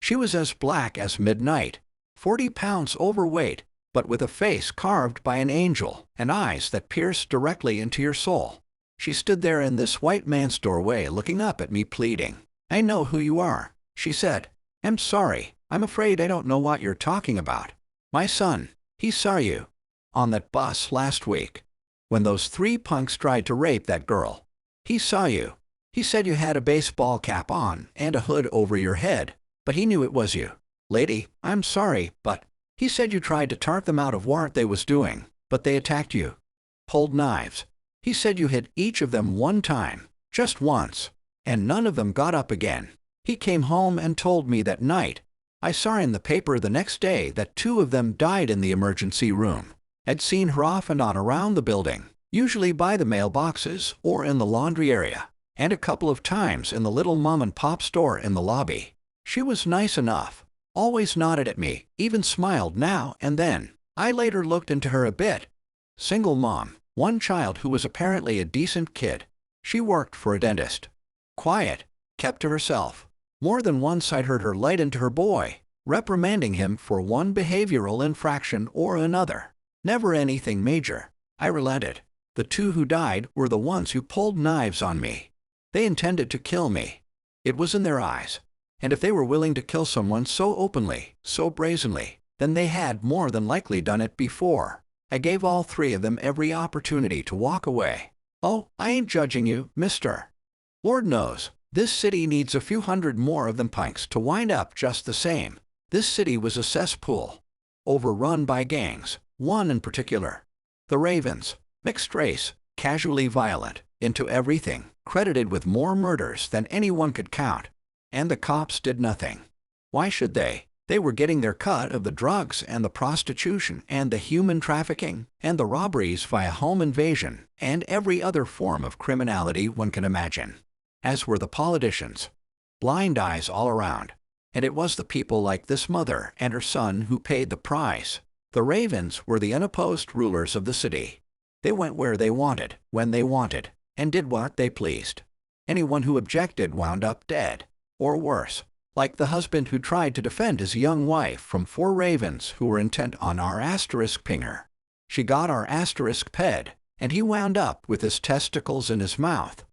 She was as black as midnight, 40 pounds overweight, but with a face carved by an angel and eyes that pierced directly into your soul. She stood there in this white man's doorway looking up at me pleading. "I know who you are," she said. "I'm sorry. I'm afraid I don't know what you're talking about. My son, he saw you on that bus last week when those three punks tried to rape that girl. He saw you. He said you had a baseball cap on and a hood over your head, but he knew it was you. Lady, I'm sorry, but he said you tried to talk them out of what they was doing, but they attacked you. Pulled knives. He said you hit each of them one time, just once, and none of them got up again. He came home and told me that night. I saw in the paper the next day that 2 of them died in the emergency room. I'd seen her off and on around the building, usually by the mailboxes or in the laundry area, and a couple of times in the little mom-and-pop store in the lobby. She was nice enough, always nodded at me, even smiled now and then. I later looked into her a bit. Single mom, 1 child who was apparently a decent kid. She worked for a dentist. Quiet, kept to herself. More than once I'd heard her light into her boy, reprimanding him for one behavioral infraction or another. Never anything major. I relented. The 2 who died were the ones who pulled knives on me. They intended to kill me. It was in their eyes. And if they were willing to kill someone so openly, so brazenly, then they had more than likely done it before. I gave all 3 of them every opportunity to walk away. Oh, I ain't judging you, mister. Lord knows, this city needs a few hundred more of them punks to wind up just the same. This city was a cesspool, overrun by gangs, one in particular. The Ravens, mixed race, casually violent, into everything, credited with more murders than anyone could count. And the cops did nothing. Why should they? They were getting their cut of the drugs and the prostitution and the human trafficking and the robberies via home invasion and every other form of criminality one can imagine. As were the politicians. Blind eyes all around. And it was the people like this mother and her son who paid the price. The Ravens were the unopposed rulers of the city. They went where they wanted, when they wanted, and did what they pleased. Anyone who objected wound up dead. Or worse, like the husband who tried to defend his young wife from 4 ravens who were intent on our *ping her. She got our *ped, and he wound up with his testicles in his mouth.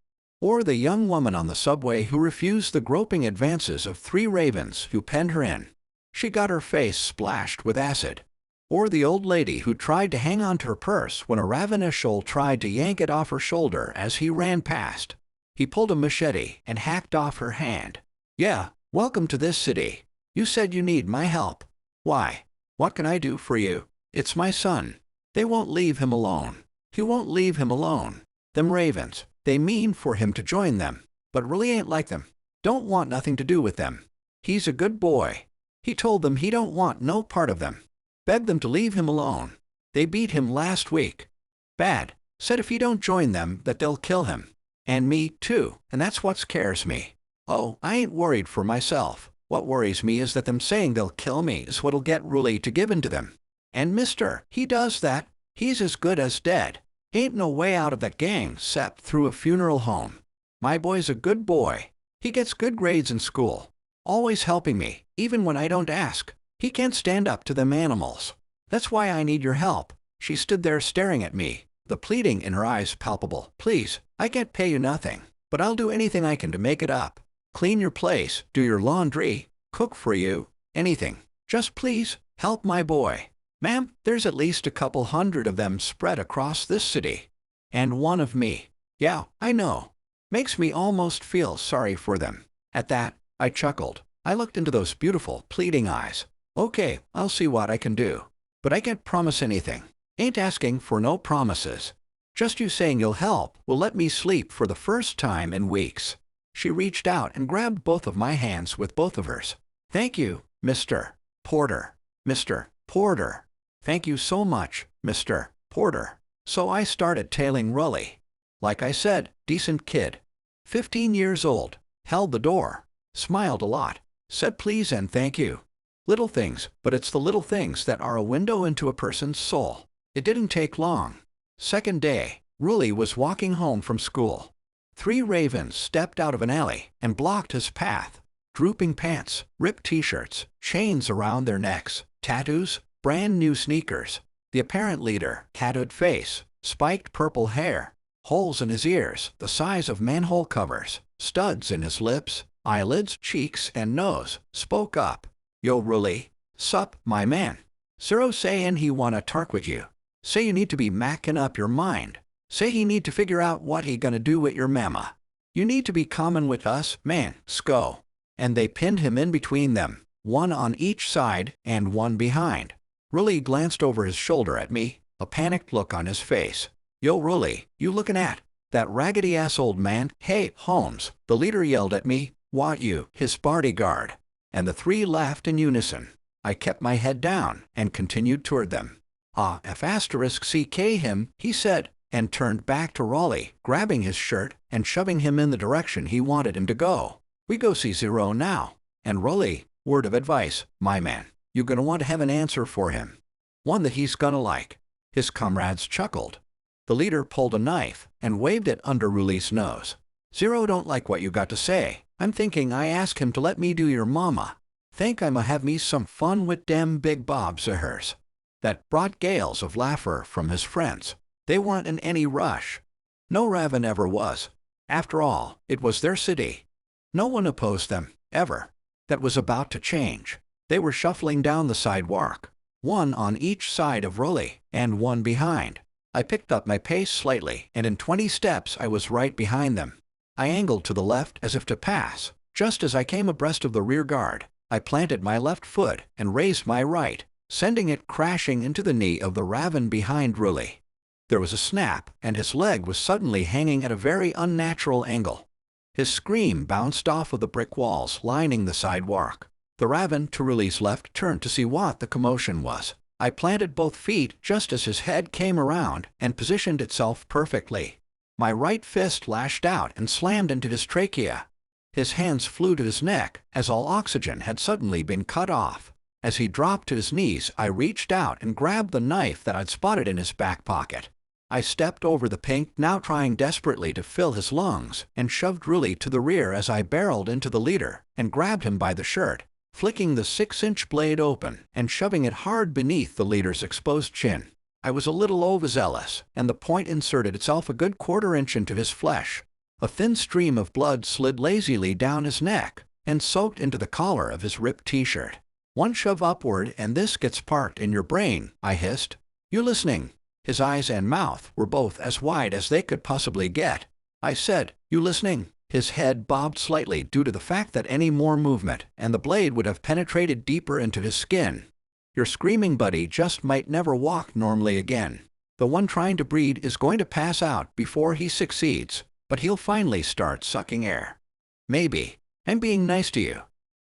Or the young woman on the subway who refused the groping advances of 3 ravens who penned her in. She got her face splashed with acid. Or the old lady who tried to hang on to her purse when a ravenous shoal tried to yank it off her shoulder as he ran past. He pulled a machete and hacked off her hand. Yeah, welcome to this city. You said you need my help. Why? What can I do for you? It's my son. They won't leave him alone. He won't leave him alone. Them ravens, they mean for him to join them, but really ain't like them. Don't want nothing to do with them. He's a good boy. He told them he don't want no part of them. Begged them to leave him alone. They beat him last week. Bad. Said if he don't join them that they'll kill him. And me, too, and that's what scares me. Oh, I ain't worried for myself. What worries me is that them saying they'll kill me is what'll get Ruley to give in to them. And mister, he does that. He's as good as dead. Ain't no way out of that gang except through a funeral home. My boy's a good boy. He gets good grades in school. Always helping me, even when I don't ask. He can't stand up to them animals. That's why I need your help. She stood there staring at me, the pleading in her eyes palpable. Please, I can't pay you nothing, but I'll do anything I can to make it up. Clean your place, do your laundry, cook for you, anything. Just please, help my boy. Ma'am, there's at least a couple hundred of them spread across this city. And one of me. Yeah, I know. Makes me almost feel sorry for them. At that, I chuckled. I looked into those beautiful, pleading eyes. Okay, I'll see what I can do. But I can't promise anything. Ain't asking for no promises. Just you saying you'll help will let me sleep for the first time in weeks. She reached out and grabbed both of my hands with both of hers. Thank you, Mr. Porter. Mr. Porter. Thank you so much, Mr. Porter. So I started tailing Rully. Like I said, decent kid. 15 years old. Held the door. Smiled a lot. Said please and thank you. Little things, but it's the little things that are a window into a person's soul. It didn't take long. Second day, Rully was walking home from school. 3 ravens stepped out of an alley and blocked his path. drooping pants, ripped t-shirts, chains around their necks, tattoos, brand new sneakers. The apparent leader, tattooed face, spiked purple hair, holes in his ears the size of manhole covers, studs in his lips, eyelids, cheeks, and nose, spoke up. "Yo, Rully. Sup, my man. Zero sayin' he wanna talk with you. Say you need to be mackin' up your mind. Say he need to figure out what he gonna do with your mama. You need to be comin' with us, man, sco." And they pinned him in between them, one on each side and one behind. Rully glanced over his shoulder at me, a panicked look on his face. "Yo, Rully, you looking at that raggedy-ass old man?" "Hey, Holmes," the leader yelled at me. "What you, his bodyguard?" And the three laughed in unison. I kept my head down and continued toward them. "Ah, F***ck him," he said, and turned back to Raleigh, grabbing his shirt and shoving him in the direction he wanted him to go. "We go see Zero now. And Raleigh, word of advice, my man, you gonna want to have an answer for him. One that he's gonna like." His comrades chuckled. The leader pulled a knife and waved it under Ruli's nose. "Zero don't like what you got to say. I'm thinking I ask him to let me do your mama. Think I'ma have me some fun with dem big bobs of hers." That brought gales of laughter from his friends. They weren't in any rush. No Raven ever was. After all, it was their city. No one opposed them, ever. That was about to change. They were shuffling down the sidewalk, one on each side of Raleigh and one behind. I picked up my pace slightly, and in 20 steps I was right behind them. I angled to the left as if to pass. Just as I came abreast of the rear guard, I planted my left foot and raised my right, sending it crashing into the knee of the Raven behind Rully. There was a snap, and his leg was suddenly hanging at a very unnatural angle. His scream bounced off of the brick walls lining the sidewalk. The Raven to Rully's left turned to see what the commotion was. I planted both feet just as his head came around and positioned itself perfectly. My right fist lashed out and slammed into his trachea. His hands flew to his neck as all oxygen had suddenly been cut off. As he dropped to his knees, I reached out and grabbed the knife that I'd spotted in his back pocket. I stepped over the pink, now trying desperately to fill his lungs, and shoved Rully to the rear as I barreled into the leader and grabbed him by the shirt, flicking the 6-inch blade open and shoving it hard beneath the leader's exposed chin. I was a little overzealous, and the point inserted itself a good 1/4 inch into his flesh. A thin stream of blood slid lazily down his neck and soaked into the collar of his ripped t-shirt. "One shove upward and this gets parked in your brain," I hissed. "You listening?" His eyes and mouth were both as wide as they could possibly get. I said, "You listening?" His head bobbed slightly due to the fact that any more movement and the blade would have penetrated deeper into his skin. "Your screaming buddy just might never walk normally again. The one trying to breed is going to pass out before he succeeds, but he'll finally start sucking air. Maybe. I'm being nice to you.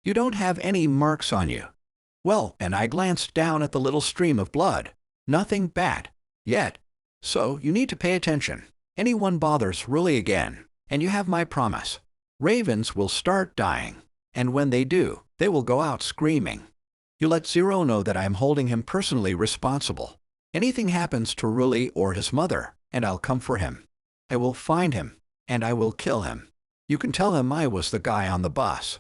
You don't have any marks on you. Well," and I glanced down at the little stream of blood. "Nothing bad. Yet. So you need to pay attention. Anyone bothers Rully again, and you have my promise. Ravens will start dying, and when they do, they will go out screaming. You let Zero know that I am holding him personally responsible. Anything happens to Rully or his mother, and I'll come for him. I will find him, and I will kill him. You can tell him I was the guy on the bus.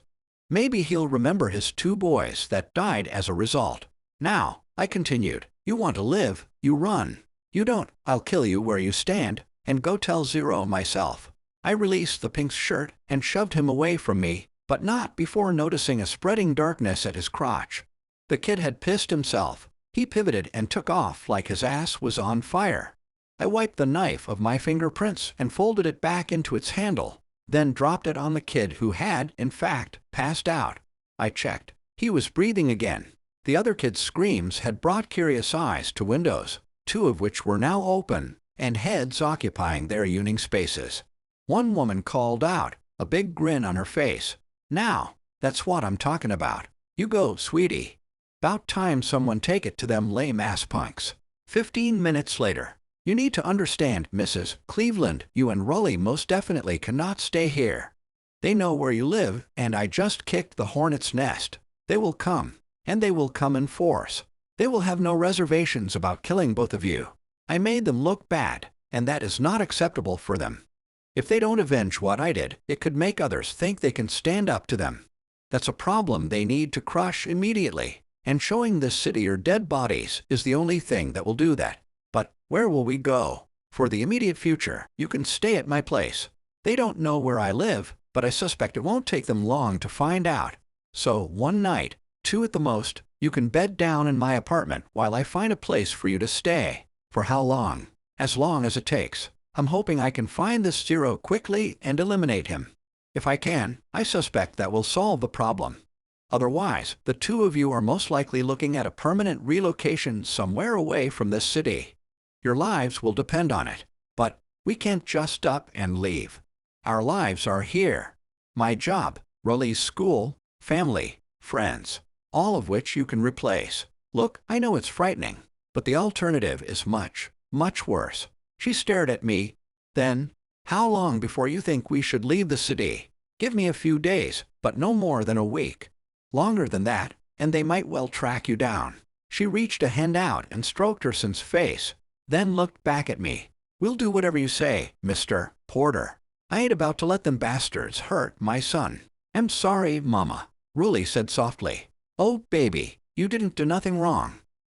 Maybe he'll remember his 2 boys that died as a result. Now," I continued, "you want to live, you run. You don't, I'll kill you where you stand, and go tell Zero myself." I released the pink shirt and shoved him away from me, but not before noticing a spreading darkness at his crotch. The kid had pissed himself. He pivoted and took off like his ass was on fire. I wiped the knife of my fingerprints and folded it back into its handle, then dropped it on the kid who had, in fact, passed out. I checked. He was breathing again. The other kid's screams had brought curious eyes to windows, 2 of which were now open, and heads occupying their yawning spaces. One woman called out, a big grin on her face. "Now, that's what I'm talking about. You go, sweetie. 'Bout time someone take it to them lame-ass punks." 15 minutes later. "You need to understand, Mrs. Cleveland, you and Rully most definitely cannot stay here. They know where you live, and I just kicked the hornet's nest. They will come, and they will come in force. They will have no reservations about killing both of you. I made them look bad, and that is not acceptable for them. If they don't avenge what I did, it could make others think they can stand up to them. That's a problem they need to crush immediately. And showing this city your dead bodies is the only thing that will do that. But where will we go? For the immediate future, you can stay at my place. They don't know where I live, but I suspect it won't take them long to find out. So, one night, 2 at the most, you can bed down in my apartment while I find a place for you to stay. For how long? As long as it takes. I'm hoping I can find this Zero quickly and eliminate him. If I can, I suspect that will solve the problem. Otherwise, the 2 of you are most likely looking at a permanent relocation somewhere away from this city. Your lives will depend on it. But we can't just up and leave. Our lives are here. My job, Rolly's school, family, friends, all of which you can replace. Look, I know it's frightening, but the alternative is much, much worse. She stared at me. Then, how long before you think we should leave the city? Give me a few days, but no more than a week. Longer than that, and they might well track you down. She reached a hand out and stroked her son's face, then looked back at me. We'll do whatever you say, Mr. Porter. I ain't about to let them bastards hurt my son. I'm sorry, Mama, Rolly said softly. Oh, baby, you didn't do nothing wrong.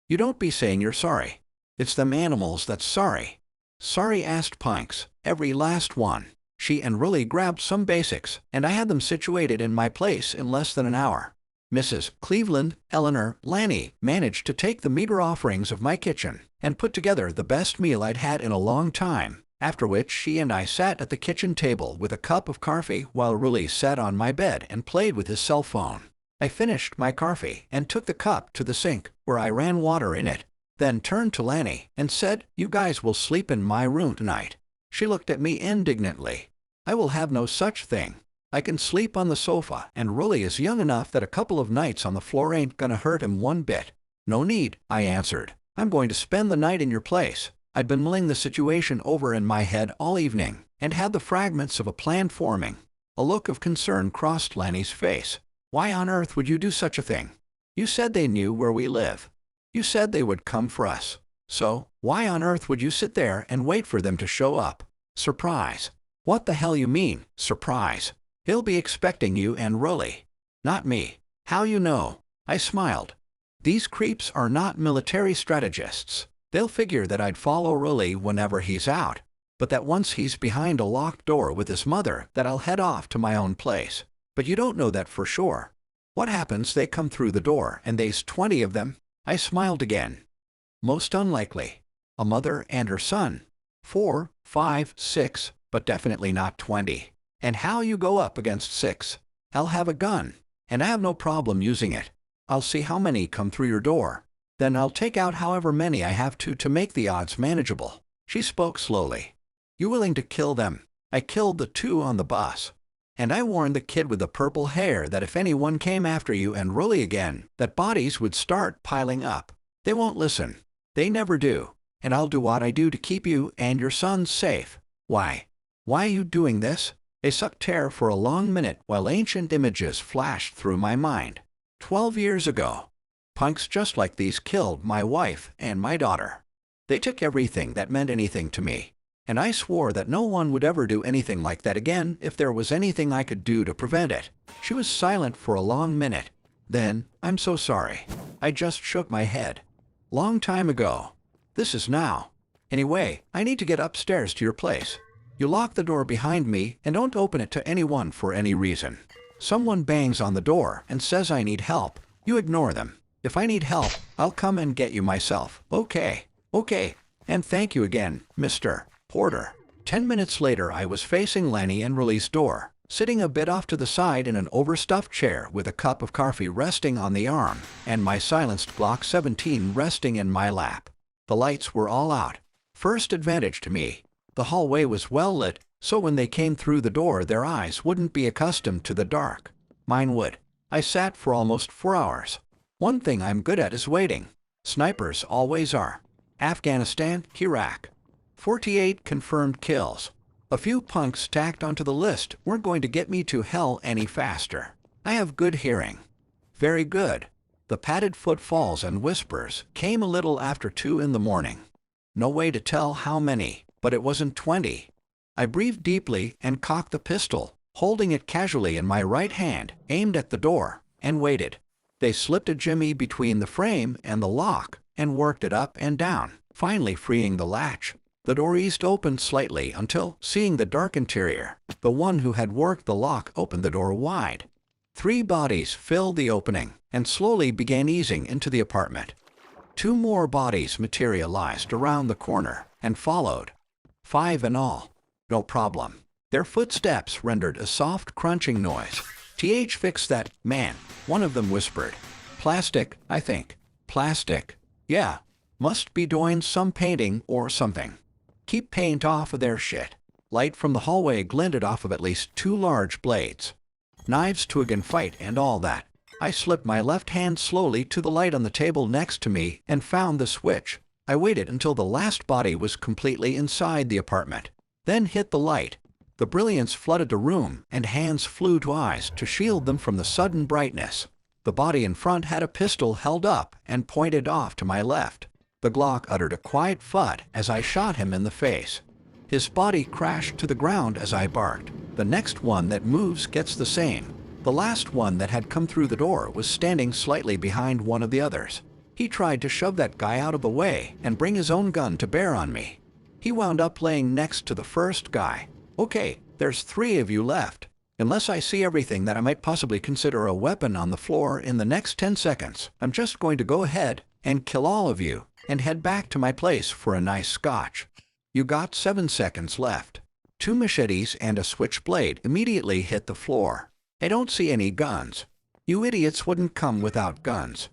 You don't be saying you're sorry. It's them animals that's sorry. Sorry asked punks, every last one. She and Rolly grabbed some basics, and I had them situated in my place in less than an hour. Mrs. Cleveland, Eleanor, Lanny managed to take the meager offerings of my kitchen and put together the best meal I'd had in a long time, after which she and I sat at the kitchen table with a cup of coffee while Rolly sat on my bed and played with his cell phone. I finished my coffee and took the cup to the sink, where I ran water in it, then turned to Lanny and said, "You guys will sleep in my room tonight." She looked at me indignantly. "I will have no such thing. I can sleep on the sofa, and Rolly is young enough that a couple of nights on the floor ain't gonna hurt him one bit." "No need," I answered. "I'm going to spend the night in your place." I'd been mulling the situation over in my head all evening, and had the fragments of a plan forming. A look of concern crossed Lanny's face. "Why on earth would you do such a thing? You said they knew where we live. You said they would come for us. So, why on earth would you sit there and wait for them to show up? Surprise." "What the hell you mean, surprise? He'll be expecting you and Rolly." "Not me." "How you know?" I smiled. "These creeps are not military strategists. They'll figure that I'd follow Rolly whenever he's out, but that once he's behind a locked door with his mother that I'll head off to my own place. But you don't know that for sure. What happens they come through the door and they's 20 of them?" I smiled again. "Most unlikely. A mother and her son. 4, 5, 6, but definitely not 20. And how you go up against 6? I'll have a gun, and I have no problem using it. I'll see how many come through your door. Then I'll take out however many I have to make the odds manageable." She spoke slowly. "You willing to kill them? I killed the 2 on the bus. And I warned the kid with the purple hair that if anyone came after you and Rolly again, that bodies would start piling up. They won't listen. They never do. And I'll do what I do to keep you and your son safe." Why are you doing this?" I sucked air for a long minute while ancient images flashed through my mind. 12 years ago. Punks just like these killed my wife and my daughter. They took everything that meant anything to me. And I swore that no one would ever do anything like that again if there was anything I could do to prevent it. She was silent for a long minute. Then, "I'm so sorry." I just shook my head. "Long time ago. This is now. Anyway, I need to get upstairs to your place. You lock the door behind me and don't open it to anyone for any reason. Someone bangs on the door and says I need help. You ignore them. If I need help, I'll come and get you myself. Okay. Okay. And thank you again, Mr. Porter." 10 minutes later, I was facing Lanny and Rolly's door, sitting a bit off to the side in an overstuffed chair with a cup of coffee resting on the arm, and my silenced Glock 17 resting in my lap. The lights were all out. First advantage to me. The hallway was well lit, so when they came through the door their eyes wouldn't be accustomed to the dark. Mine would. I sat for almost 4 hours. One thing I'm good at is waiting. Snipers always are. Afghanistan, Iraq. 48 confirmed kills. A few punks tacked onto the list weren't going to get me to hell any faster. I have good hearing. Very good. The padded footfalls and whispers came a little after 2 in the morning. No way to tell how many, but it wasn't 20. I breathed deeply and cocked the pistol, holding it casually in my right hand, aimed at the door, and waited. They slipped a jimmy between the frame and the lock and worked it up and down, finally freeing the latch. The door eased open slightly until, seeing the dark interior, the one who had worked the lock opened the door wide. 3 bodies filled the opening and slowly began easing into the apartment. 2 more bodies materialized around the corner and followed. 5 in all. No problem. Their footsteps rendered a soft crunching noise. Fix that, man, one of them whispered. Plastic, I think. Plastic. Yeah. Must be doing some painting or something. Keep paint off of their shit. Light from the hallway glinted off of at least 2 large blades. Knives, twig and fight and all that. I slipped my left hand slowly to the light on the table next to me and found the switch. I waited until the last body was completely inside the apartment, then hit the light. The brilliance flooded the room and hands flew to eyes to shield them from the sudden brightness. The body in front had a pistol held up and pointed off to my left. The Glock uttered a quiet thud as I shot him in the face. His body crashed to the ground as I barked. The next one that moves gets the same. The last one that had come through the door was standing slightly behind one of the others. He tried to shove that guy out of the way and bring his own gun to bear on me. He wound up laying next to the first guy. Okay, there's 3 of you left. Unless I see everything that I might possibly consider a weapon on the floor in the next 10 seconds, I'm just going to go ahead and kill all of you and head back to my place for a nice scotch. You got 7 seconds left. 2 machetes and a switchblade immediately hit the floor. I don't see any guns. You idiots wouldn't come without guns.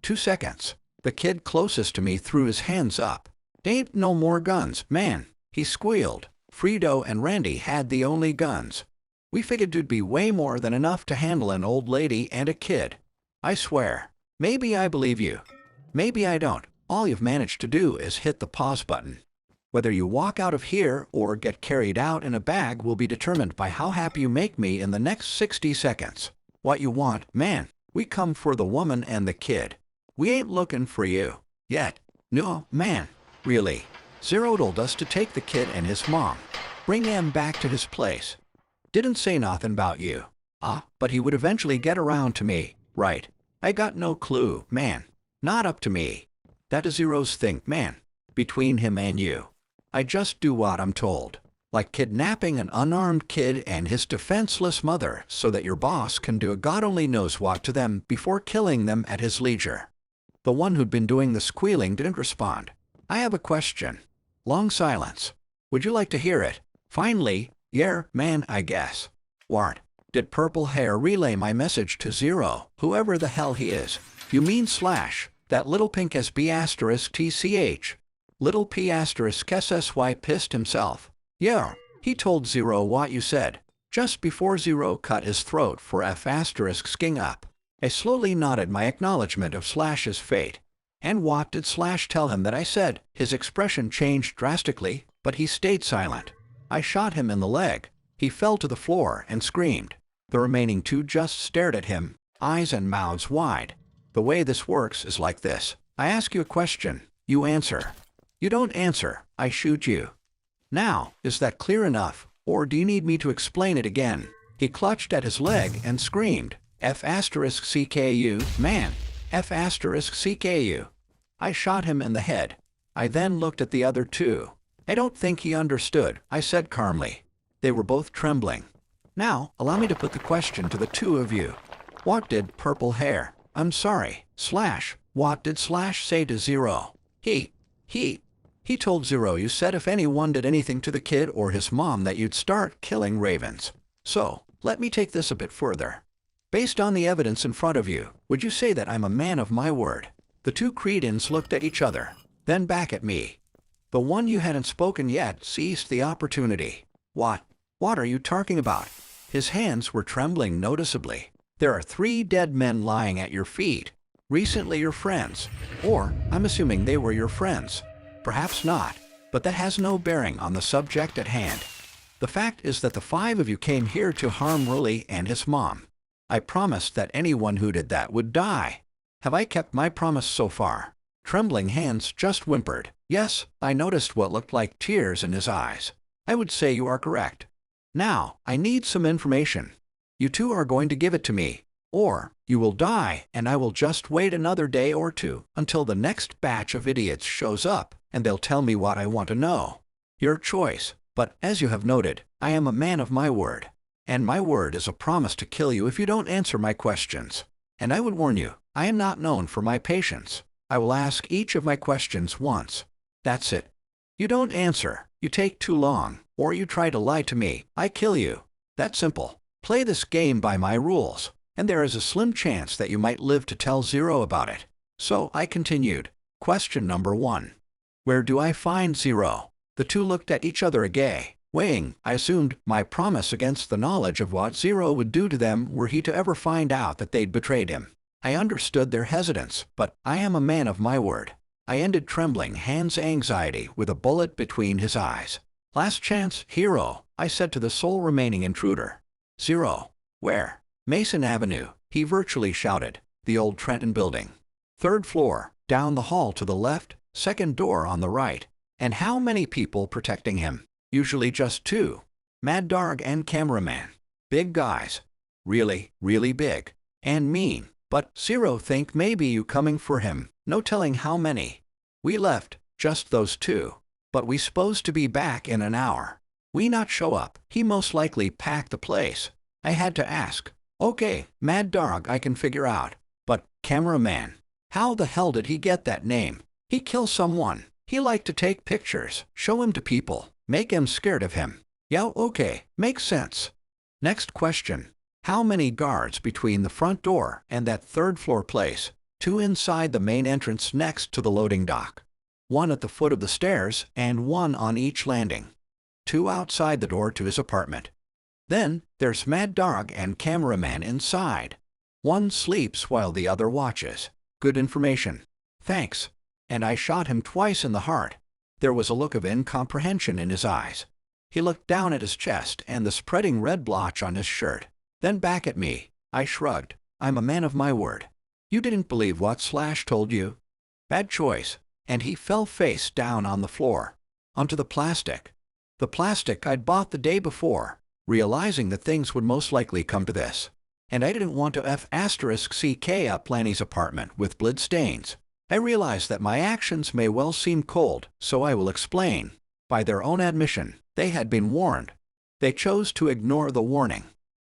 2 seconds. The kid closest to me threw his hands up. Ain't no more guns, man, he squealed. Fredo and Randy had the only guns. We figured it'd be way more than enough to handle an old lady and a kid. I swear. Maybe I believe you. Maybe I don't. All you've managed to do is hit the pause button. Whether you walk out of here or get carried out in a bag will be determined by how happy you make me in the next 60 seconds. What you want, man? We come for the woman and the kid. We ain't looking for you. Yet. No, man. Really. Zero told us to take the kid and his mom. Bring him back to his place. Didn't say nothing about you. But he would eventually get around to me, right? I got no clue, man. Not up to me. That is Zero's thing, man. Between him and you. I just do what I'm told. Like kidnapping an unarmed kid and his defenseless mother so that your boss can do a God only knows what to them before killing them at his leisure. The one who'd been doing the squealing didn't respond. I have a question. Long silence. Would you like to hear it? Finally, yeah, man, I guess. What? Did Purple Hair relay my message to Zero, whoever the hell he is? You mean Slash, that little pink SB*TCH? Little P*SSY pissed himself. Yeah, he told Zero what you said, just before Zero cut his throat for F***ing up. I slowly nodded my acknowledgement of Slash's fate. And what did Slash tell him that I said? His expression changed drastically, but he stayed silent. I shot him in the leg. He fell to the floor and screamed. The remaining 2 just stared at him, eyes and mouths wide. The way this works is like this. I ask you a question. You answer. You don't answer. I shoot you. Now, is that clear enough, or do you need me to explain it again? He clutched at his leg and screamed, F***CKU, man, F***CKU. I shot him in the head. I then looked at the other 2. I don't think he understood, I said calmly. They were both trembling. Now, allow me to put the question to the 2 of you. What did Purple Hair? I'm sorry, Slash. What did Slash say to Zero? He told Zero you said if anyone did anything to the kid or his mom that you'd start killing ravens. So, let me take this a bit further. Based on the evidence in front of you, would you say that I'm a man of my word? The 2 cretins looked at each other, then back at me. The one you hadn't spoken yet seized the opportunity. What are you talking about? His hands were trembling noticeably. There are 3 dead men lying at your feet. Recently your friends. Or, I'm assuming they were your friends. Perhaps not, but that has no bearing on the subject at hand. The fact is that the 5 of you came here to harm Rully and his mom. I promised that anyone who did that would die. Have I kept my promise so far? Trembling hands just whimpered. Yes, I noticed what looked like tears in his eyes. I would say you are correct. Now, I need some information. You two are going to give it to me, or you will die and I will just wait another day or two until the next batch of idiots shows up and they'll tell me what I want to know. Your choice, but as you have noted, I am a man of my word. And my word is a promise to kill you if you don't answer my questions. And I would warn you, I am not known for my patience. I will ask each of my questions once. That's it. You don't answer, you take too long, or you try to lie to me, I kill you. That's simple. Play this game by my rules, and there is a slim chance that you might live to tell Zero about it. So I continued. Question number 1. Where do I find Zero? The two looked at each other again, weighing, I assumed, my promise against the knowledge of what Zero would do to them were he to ever find out that they'd betrayed him. I understood their hesitance, but I am a man of my word. I ended Trembling Hand's anxiety with a bullet between his eyes. Last chance, hero, I said to the sole remaining intruder. Zero. Where? Mason Avenue, he virtually shouted. The old Trenton building. 3rd floor, down the hall to the left, 2nd door on the right. And how many people protecting him? Usually just 2. Mad Dog and cameraman. Big guys. Really, really big. And mean. But Zero think maybe you coming for him. No telling how many. We left, just those 2. But we supposed to be back in an hour. We not show up. He most likely packed the place. I had to ask. Okay, Mad Dog I can figure out. But, cameraman. How the hell did he get that name? He kill someone. He like to take pictures, show him to people, make 'em scared of him. Yeah, okay, makes sense. Next question. How many guards between the front door and that 3rd floor place? 2 inside the main entrance next to the loading dock. 1 at the foot of the stairs and 1 on each landing. 2 outside the door to his apartment. Then, there's Mad Dog and cameraman inside. 1 sleeps while the other watches. Good information. Thanks. And I shot him twice in the heart. There was a look of incomprehension in his eyes. He looked down at his chest and the spreading red blotch on his shirt. Then back at me. I shrugged. I'm a man of my word. You didn't believe what Slash told you? Bad choice. And he fell face down on the floor. Onto the plastic. The plastic I'd bought the day before, realizing that things would most likely come to this. And I didn't want to F***CK up Lanny's apartment with blood stains. I realized that my actions may well seem cold, so I will explain. By their own admission, they had been warned. They chose to ignore the warning.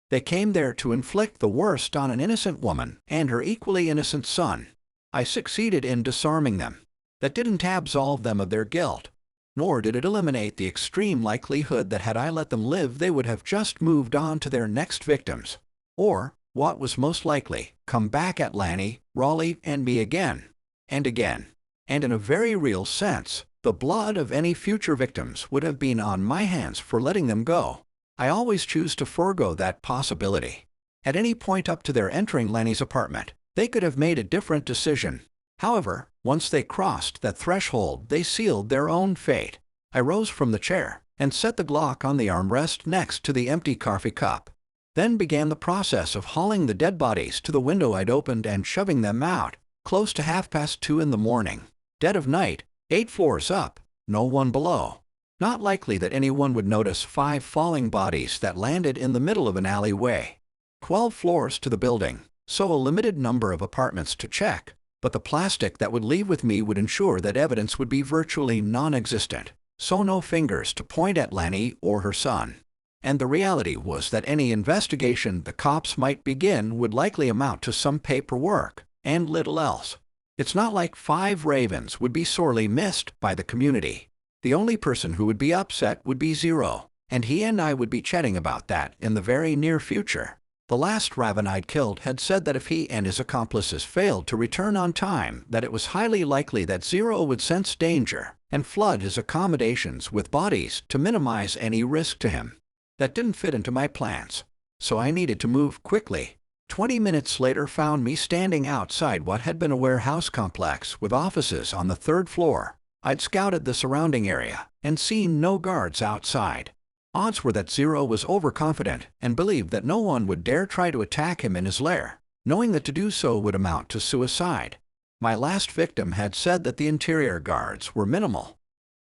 They came there to inflict the worst on an innocent woman and her equally innocent son. I succeeded in disarming them. That didn't absolve them of their guilt, nor did it eliminate the extreme likelihood that had I let them live they would have just moved on to their next victims. Or, what was most likely, come back at Lanny, Raleigh, and me again. And again. And in a very real sense, the blood of any future victims would have been on my hands for letting them go. I always choose to forego that possibility. At any point up to their entering Lanny's apartment, they could have made a different decision. However, once they crossed that threshold, they sealed their own fate. I rose from the chair and set the Glock on the armrest next to the empty coffee cup. Then began the process of hauling the dead bodies to the window I'd opened and shoving them out, close to 2:30 in the morning. Dead of night, 8 floors up, no one below. Not likely that anyone would notice 5 falling bodies that landed in the middle of an alleyway. 12 floors to the building, so a limited number of apartments to check, but the plastic that would leave with me would ensure that evidence would be virtually non-existent, so no fingers to point at Lanny or her son. And the reality was that any investigation the cops might begin would likely amount to some paperwork, and little else. It's not like 5 Ravens would be sorely missed by the community. The only person who would be upset would be Zero, and he and I would be chatting about that in the very near future. The last Raven I'd killed had said that if he and his accomplices failed to return on time, that it was highly likely that Zero would sense danger and flood his accommodations with bodies to minimize any risk to him. That didn't fit into my plans, so I needed to move quickly. 20 minutes later found me standing outside what had been a warehouse complex with offices on the 3rd floor. I'd scouted the surrounding area and seen no guards outside. Odds were that Zero was overconfident and believed that no one would dare try to attack him in his lair, knowing that to do so would amount to suicide. My last victim had said that the interior guards were minimal.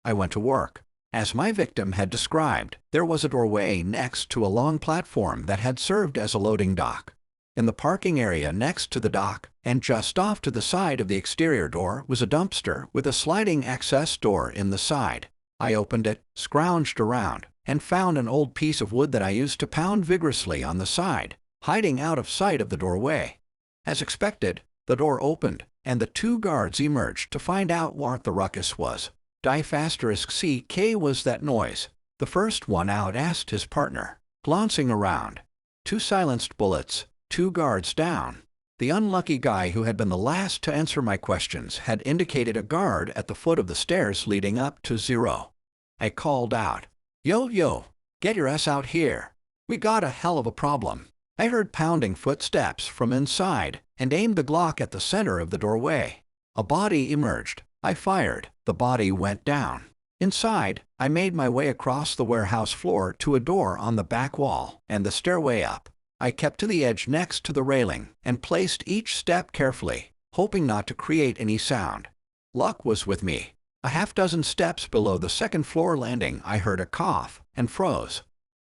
I went to work. As my victim had described, there was a doorway next to a long platform that had served as a loading dock. In the parking area next to the dock, and just off to the side of the exterior door, was a dumpster with a sliding access door in the side. I opened it, scrounged around, and found an old piece of wood that I used to pound vigorously on the side, hiding out of sight of the doorway. As expected, the door opened, and the two guards emerged to find out what the ruckus was. *CK was that noise. The first one out asked his partner, glancing around. 2 silenced bullets, 2 guards down. The unlucky guy who had been the last to answer my questions had indicated a guard at the foot of the stairs leading up to 0. I called out, "Yo, get your ass out here. We got a hell of a problem." I heard pounding footsteps from inside and aimed the Glock at the center of the doorway. A body emerged. I fired. The body went down. Inside, I made my way across the warehouse floor to a door on the back wall and the stairway up. I kept to the edge next to the railing and placed each step carefully, hoping not to create any sound. Luck was with me. A half-dozen steps below the second-floor landing, I heard a cough and froze.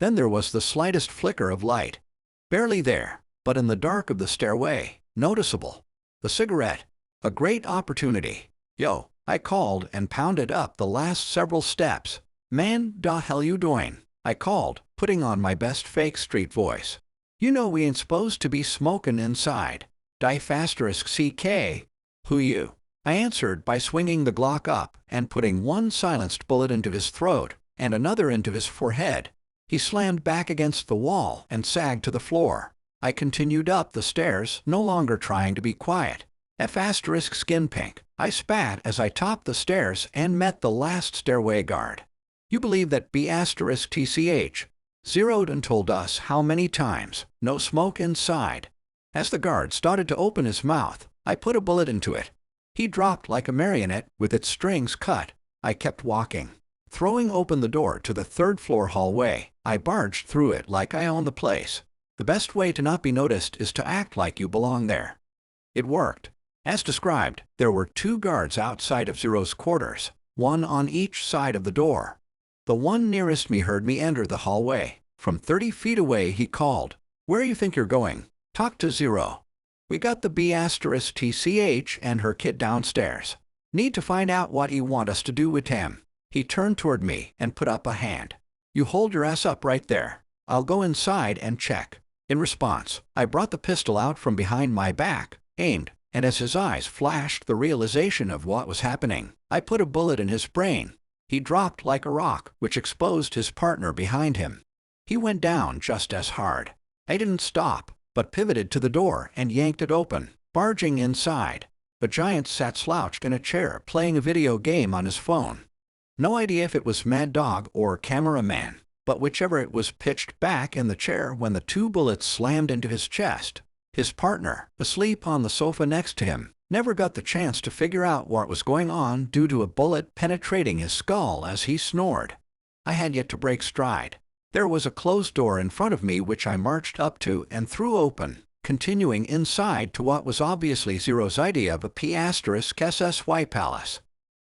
Then there was the slightest flicker of light. Barely there, but in the dark of the stairway, noticeable. The cigarette. A great opportunity. "Yo," I called and pounded up the last several steps. "Man, da hell you doing?" I called, putting on my best fake street voice. "You know we ain't supposed to be smoking inside." *CK. "Who you?" I answered by swinging the Glock up and putting one silenced bullet into his throat and another into his forehead. He slammed back against the wall and sagged to the floor. I continued up the stairs, no longer trying to be quiet. *skin pink. I spat as I topped the stairs and met the last stairway guard. "You believe that B*TCH zeroed and told us how many times, no smoke inside." As the guard started to open his mouth, I put a bullet into it. He dropped like a marionette with its strings cut. I kept walking. Throwing open the door to the third-floor hallway, I barged through it like I owned the place. The best way to not be noticed is to act like you belong there. It worked. As described, there were 2 guards outside of 0's quarters, 1 on each side of the door. The one nearest me heard me enter the hallway. From 30 feet away he called, "Where you think you're going? Talk to 0. We got the B*TCH and her kid downstairs. Need to find out what you want us to do with him." He turned toward me and put up a hand. "You hold your ass up right there. I'll go inside and check." In response, I brought the pistol out from behind my back, aimed, and as his eyes flashed the realization of what was happening, I put a bullet in his brain. He dropped like a rock, which exposed his partner behind him. He went down just as hard. I didn't stop, but pivoted to the door and yanked it open, barging inside. The giant sat slouched in a chair playing a video game on his phone. No idea if it was Mad Dog or Cameraman, but whichever it was pitched back in the chair when the 2 bullets slammed into his chest. His partner, asleep on the sofa next to him, never got the chance to figure out what was going on due to a bullet penetrating his skull as he snored. I had yet to break stride. There was a closed door in front of me which I marched up to and threw open, continuing inside to what was obviously 0's idea of a P*SSY palace.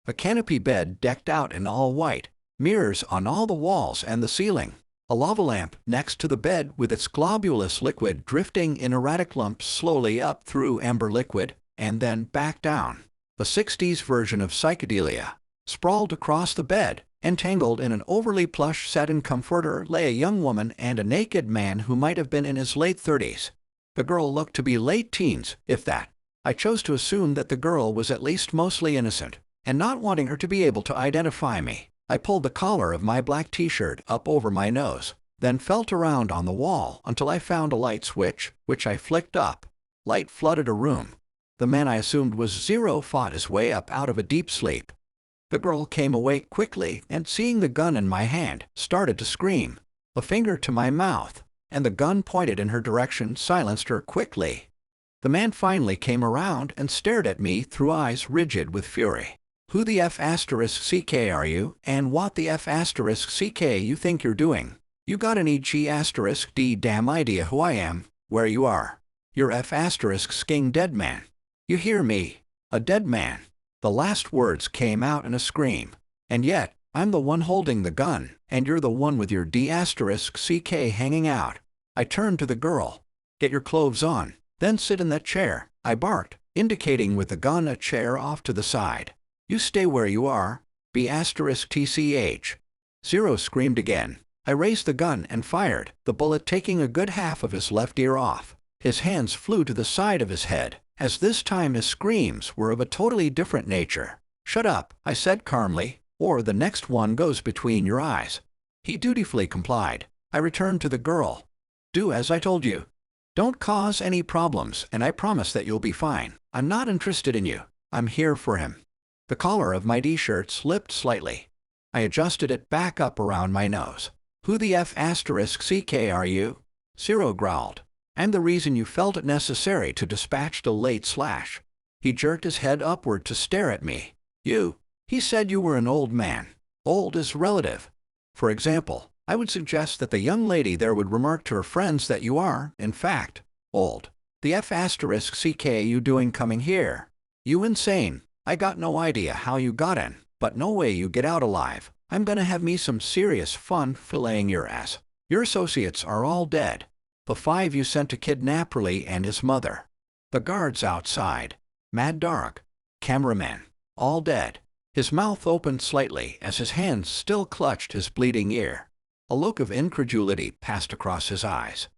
A canopy bed decked out in all white, mirrors on all the walls and the ceiling. A lava lamp next to the bed with its globulous liquid drifting in erratic lumps slowly up through amber liquid and then back down. The 60s version of psychedelia. Sprawled across the bed, entangled in an overly plush satin comforter, lay a young woman and a naked man who might have been in his late 30s. The girl looked to be late teens, if that. I chose to assume that the girl was at least mostly innocent, and not wanting her to be able to identify me, I pulled the collar of my black t-shirt up over my nose, then felt around on the wall until I found a light switch, which I flicked up. Light flooded a room. The man I assumed was 0 fought his way up out of a deep sleep. The girl came awake quickly and, seeing the gun in my hand, started to scream. A finger to my mouth, and the gun pointed in her direction silenced her quickly. The man finally came around and stared at me through eyes rigid with fury. "Who the F***CK are you, and what the F***CK you think you're doing? You got an EG**D damn idea who I am, where you are? You're F***ing dead man. You hear me? A dead man." The last words came out in a scream. And yet, I'm the one holding the gun, and you're the one with your D***ck hanging out. I turned to the girl. Get your clothes on, then sit in that chair, I barked, indicating with the gun a chair off to the side. You stay where you are, B***tch. Zero screamed again. I raised the gun and fired, the bullet taking a good half of his left ear off. His hands flew to the side of his head, as this time his screams were of a totally different nature. Shut up, I said calmly, or the next one goes between your eyes. He dutifully complied. I returned to the girl. Do as I told you. Don't cause any problems, and I promise that you'll be fine. I'm not interested in you. I'm here for him. The collar of my D-shirt slipped slightly. I adjusted it back up around my nose. Who the F***ck are you? Zero growled. I'm the reason you felt it necessary to dispatch the late Slash. He jerked his head upward to stare at me. You. He said you were an old man. Old is relative. For example, I would suggest that the young lady there would remark to her friends that you are, in fact, old. The F***ck you doing coming here? You insane. I got no idea how you got in, but no way you get out alive. I'm gonna have me some serious fun filleting your ass. Your associates are all dead. The 5 you sent to kidnap Riley and his mother. The guards outside. Mad Dog. Cameraman. All dead. His mouth opened slightly as his hands still clutched his bleeding ear. A look of incredulity passed across his eyes.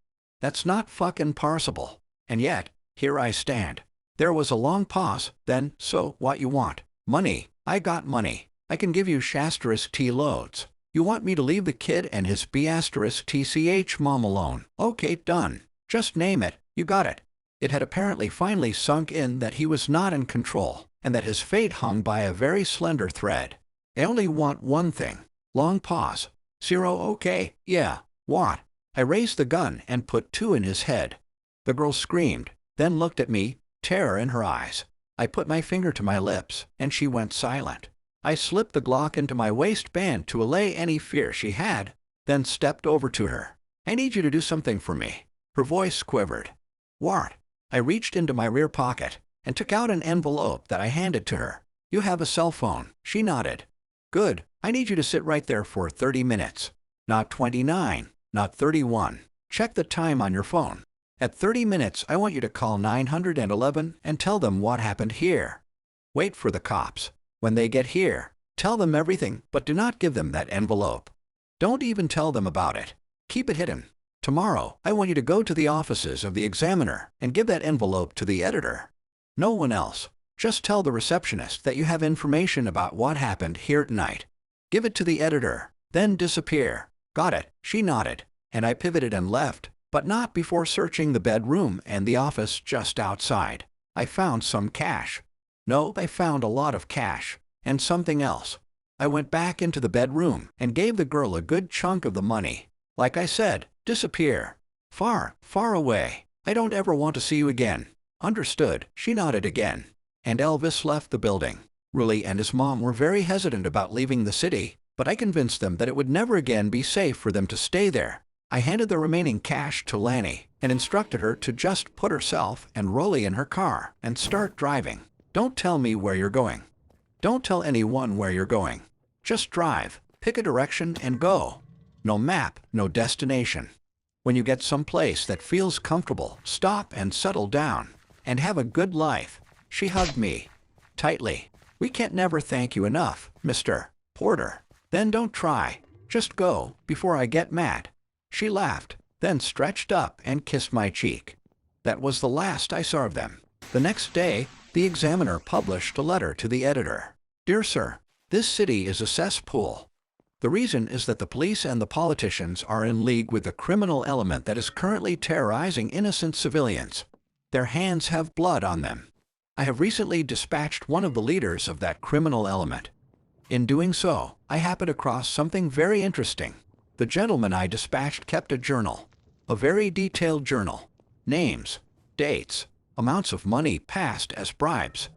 That's not fucking possible. And yet, here I stand. There was a long pause, then, so what you want? Money. I got money. I can give you *T loads. You want me to leave the kid and his B***tch mom alone? Okay, done. Just name it. You got it. It had apparently finally sunk in that he was not in control, and that his fate hung by a very slender thread. I only want one thing. Long pause. Zero, okay, yeah, what? I raised the gun and put 2 in his head. The girl screamed, then looked at me, terror in her eyes. I put my finger to my lips, and she went silent. I slipped the Glock into my waistband to allay any fear she had, then stepped over to her. I need you to do something for me. Her voice quivered. What? I reached into my rear pocket and took out an envelope that I handed to her. You have a cell phone. She nodded. Good. I need you to sit right there for 30 minutes. Not 29, not 31. Check the time on your phone. At 30 minutes, I want you to call 911 and tell them what happened here. Wait for the cops. When they get here, tell them everything, but do not give them that envelope. Don't even tell them about it. Keep it hidden. Tomorrow, I want you to go to the offices of the Examiner and give that envelope to the editor. No one else. Just tell the receptionist that you have information about what happened here tonight. Give it to the editor, then disappear. Got it, she nodded, and I pivoted and left, but not before searching the bedroom and the office just outside. I found some cash. No, I found a lot of cash, and something else. I went back into the bedroom and gave the girl a good chunk of the money. Like I said, disappear. Far, far away. I don't ever want to see you again. Understood, she nodded again. And Elvis left the building. Riley and his mom were very hesitant about leaving the city, but I convinced them that it would never again be safe for them to stay there. I handed the remaining cash to Lanny and instructed her to just put herself and Rolly in her car and start driving. Don't tell me where you're going. Don't tell anyone where you're going. Just drive, pick a direction and go. No map, no destination. When you get someplace that feels comfortable, stop and settle down and have a good life. She hugged me tightly. We can't never thank you enough, Mr. Porter. Then don't try. Just go before I get mad. She laughed, then stretched up and kissed my cheek. That was the last I saw of them. The next day, the Examiner published a letter to the editor. Dear Sir, this city is a cesspool. The reason is that the police and the politicians are in league with the criminal element that is currently terrorizing innocent civilians. Their hands have blood on them. I have recently dispatched one of the leaders of that criminal element. In doing so, I happened across something very interesting. The gentleman I dispatched kept a journal. A very detailed journal. Names, dates, amounts of money passed as bribes.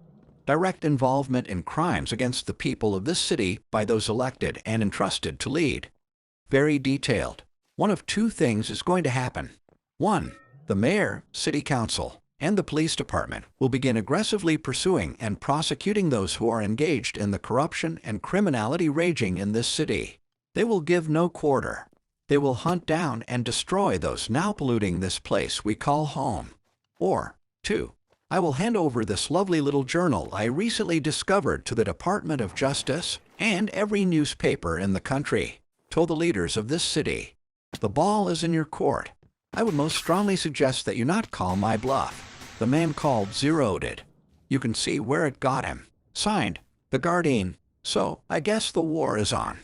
Direct involvement in crimes against the people of this city by those elected and entrusted to lead. Very detailed. One of 2 things is going to happen. 1. The mayor, city council, and the police department will begin aggressively pursuing and prosecuting those who are engaged in the corruption and criminality raging in this city. They will give no quarter. They will hunt down and destroy those now polluting this place we call home. Or, 2. I will hand over this lovely little journal I recently discovered to the Department of Justice and every newspaper in the country, to the leaders of this city. The ball is in your court. I would most strongly suggest that you not call my bluff. The man called zeroed it. You can see where it got him. Signed, the Guardian. So, I guess the war is on.